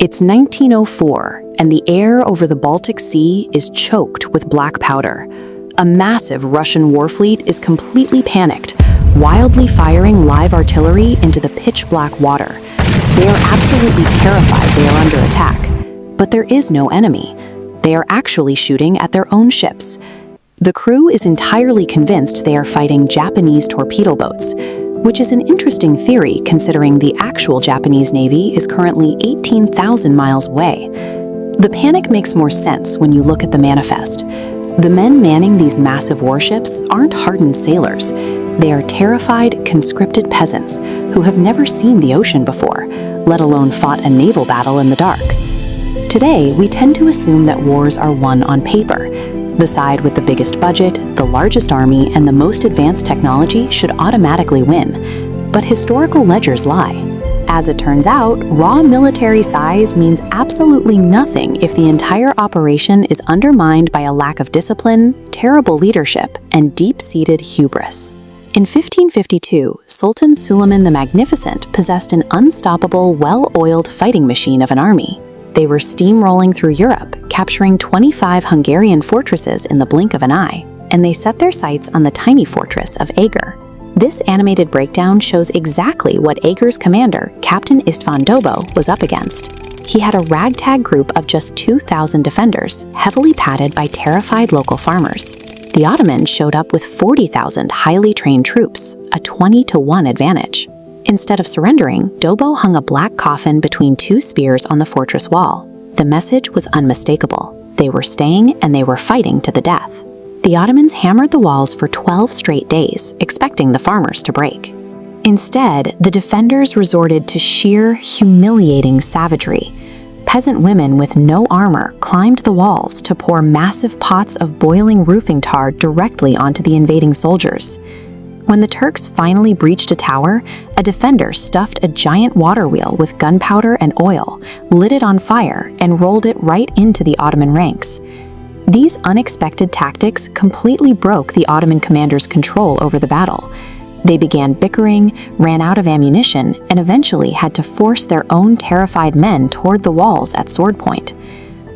It's 1904, and the air over the Baltic Sea is choked with black powder. A massive Russian war fleet is completely panicked, wildly firing live artillery into the pitch-black water. They are absolutely terrified they are under attack. But there is no enemy. They are actually shooting at their own ships. The crew is entirely convinced they are fighting Japanese torpedo boats, which is an interesting theory considering the actual Japanese Navy is currently 18,000 miles away. The panic makes more sense when you look at the manifest. The men manning these massive warships aren't hardened sailors. They are terrified, conscripted peasants who have never seen the ocean before, let alone fought a naval battle in the dark. Today, we tend to assume that wars are won on paper. The side with the biggest budget, the largest army, and the most advanced technology should automatically win. But historical ledgers lie. As it turns out, raw military size means absolutely nothing if the entire operation is undermined by a lack of discipline, terrible leadership, and deep-seated hubris. In 1552, Sultan Suleiman the Magnificent possessed an unstoppable, well-oiled fighting machine of an army. They were steamrolling through Europe, capturing 25 Hungarian fortresses in the blink of an eye, and they set their sights on the tiny fortress of Eger. This animated breakdown shows exactly what Eger's commander, Captain Istvan Dobo, was up against. He had a ragtag group of just 2,000 defenders, heavily padded by terrified local farmers. The Ottomans showed up with 40,000 highly trained troops, a 20-to-1 advantage. Instead of surrendering, Dobo hung a black coffin between two spears on the fortress wall. The message was unmistakable. They were staying and they were fighting to the death. The Ottomans hammered the walls for 12 straight days, expecting the farmers to break. Instead, the defenders resorted to sheer, humiliating savagery. Peasant women with no armor climbed the walls to pour massive pots of boiling roofing tar directly onto the invading soldiers. When the Turks finally breached a tower, a defender stuffed a giant water wheel with gunpowder and oil, lit it on fire, and rolled it right into the Ottoman ranks. These unexpected tactics completely broke the Ottoman commander's control over the battle. They began bickering, ran out of ammunition, and eventually had to force their own terrified men toward the walls at sword point.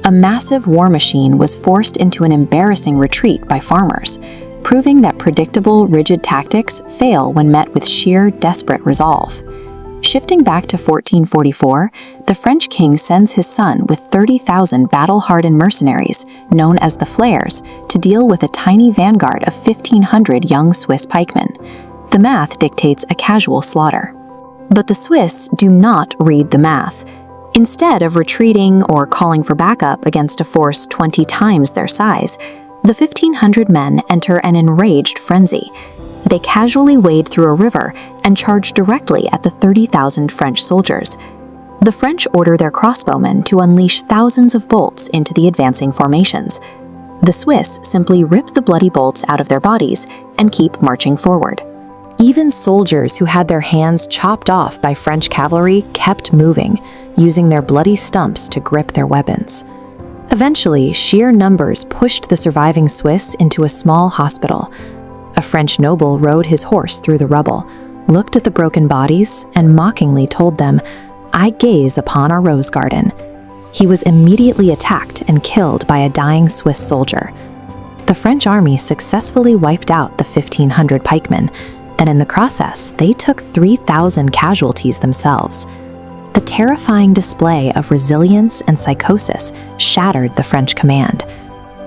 A massive war machine was forced into an embarrassing retreat by farmers, proving that predictable, rigid tactics fail when met with sheer, desperate resolve. Shifting back to 1444, the French king sends his son with 30,000 battle-hardened mercenaries, known as the Flares, to deal with a tiny vanguard of 1,500 young Swiss pikemen. The math dictates a casual slaughter. But the Swiss do not read the math. Instead of retreating or calling for backup against a force 20 times their size, the 1,500 men enter an enraged frenzy. They casually wade through a river and charge directly at the 30,000 French soldiers. The French order their crossbowmen to unleash thousands of bolts into the advancing formations. The Swiss simply rip the bloody bolts out of their bodies and keep marching forward. Even soldiers who had their hands chopped off by French cavalry kept moving, using their bloody stumps to grip their weapons. Eventually, sheer numbers pushed the surviving Swiss into a small hospital. A French noble rode his horse through the rubble, looked at the broken bodies, and mockingly told them, "I gaze upon our rose garden." He was immediately attacked and killed by a dying Swiss soldier. The French army successfully wiped out the 1,500 pikemen, and in the process, they took 3,000 casualties themselves. The terrifying display of resilience and psychosis shattered the French command.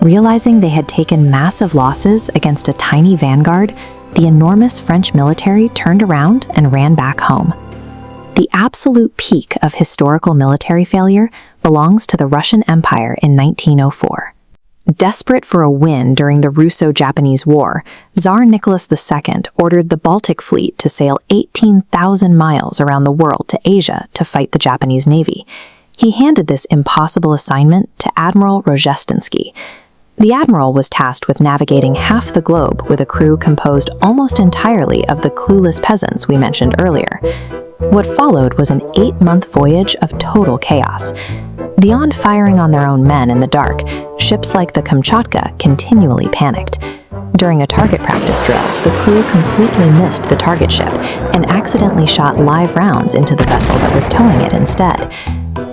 Realizing they had taken massive losses against a tiny vanguard, the enormous French military turned around and ran back home. The absolute peak of historical military failure belongs to the Russian Empire in 1904. Desperate for a win during the Russo-Japanese War, Tsar Nicholas II ordered the Baltic Fleet to sail 18,000 miles around the world to Asia to fight the Japanese Navy. He handed this impossible assignment to Admiral Rozhestinsky. The admiral was tasked with navigating half the globe with a crew composed almost entirely of the clueless peasants we mentioned earlier. What followed was an 8-month voyage of total chaos. Beyond firing on their own men in the dark, ships like the Kamchatka continually panicked. During a target practice drill, the crew completely missed the target ship and accidentally shot live rounds into the vessel that was towing it instead.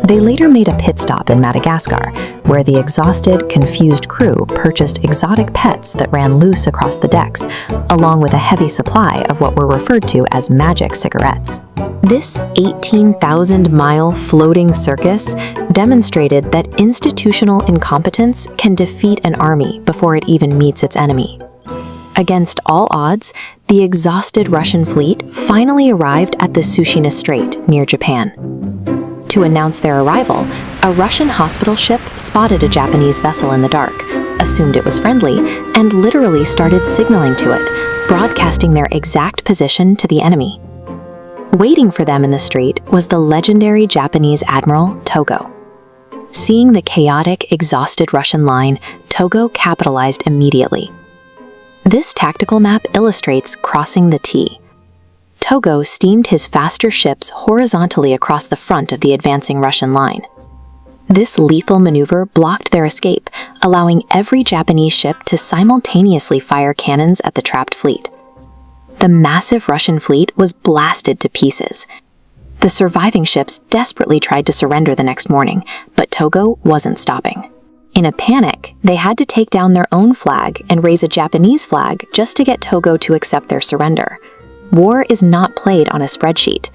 They later made a pit stop in Madagascar, where the exhausted, confused crew purchased exotic pets that ran loose across the decks, along with a heavy supply of what were referred to as magic cigarettes. This 18,000-mile floating circus demonstrated that institutional incompetence can defeat an army before it even meets its enemy. Against all odds, the exhausted Russian fleet finally arrived at the Tsushima Strait near Japan. To announce their arrival, a Russian hospital ship spotted a Japanese vessel in the dark, assumed it was friendly, and literally started signaling to it, broadcasting their exact position to the enemy. Waiting for them in the strait was the legendary Japanese admiral Togo. Seeing the chaotic, exhausted Russian line, Togo capitalized immediately. This tactical map illustrates crossing the T. Togo steamed his faster ships horizontally across the front of the advancing Russian line. This lethal maneuver blocked their escape, allowing every Japanese ship to simultaneously fire cannons at the trapped fleet. The massive Russian fleet was blasted to pieces. The surviving ships desperately tried to surrender the next morning, but Togo wasn't stopping. In a panic, they had to take down their own flag and raise a Japanese flag just to get Togo to accept their surrender. War is not played on a spreadsheet.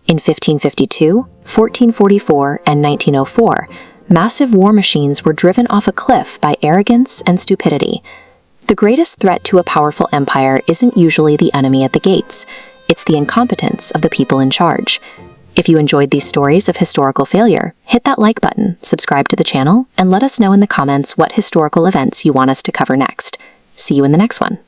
In 1552, 1444, and 1904, massive war machines were driven off a cliff by arrogance and stupidity. The greatest threat to a powerful empire isn't usually the enemy at the gates. It's the incompetence of the people in charge. If you enjoyed these stories of historical failure, hit that like button, subscribe to the channel, and let us know in the comments what historical events you want us to cover next. See you in the next one.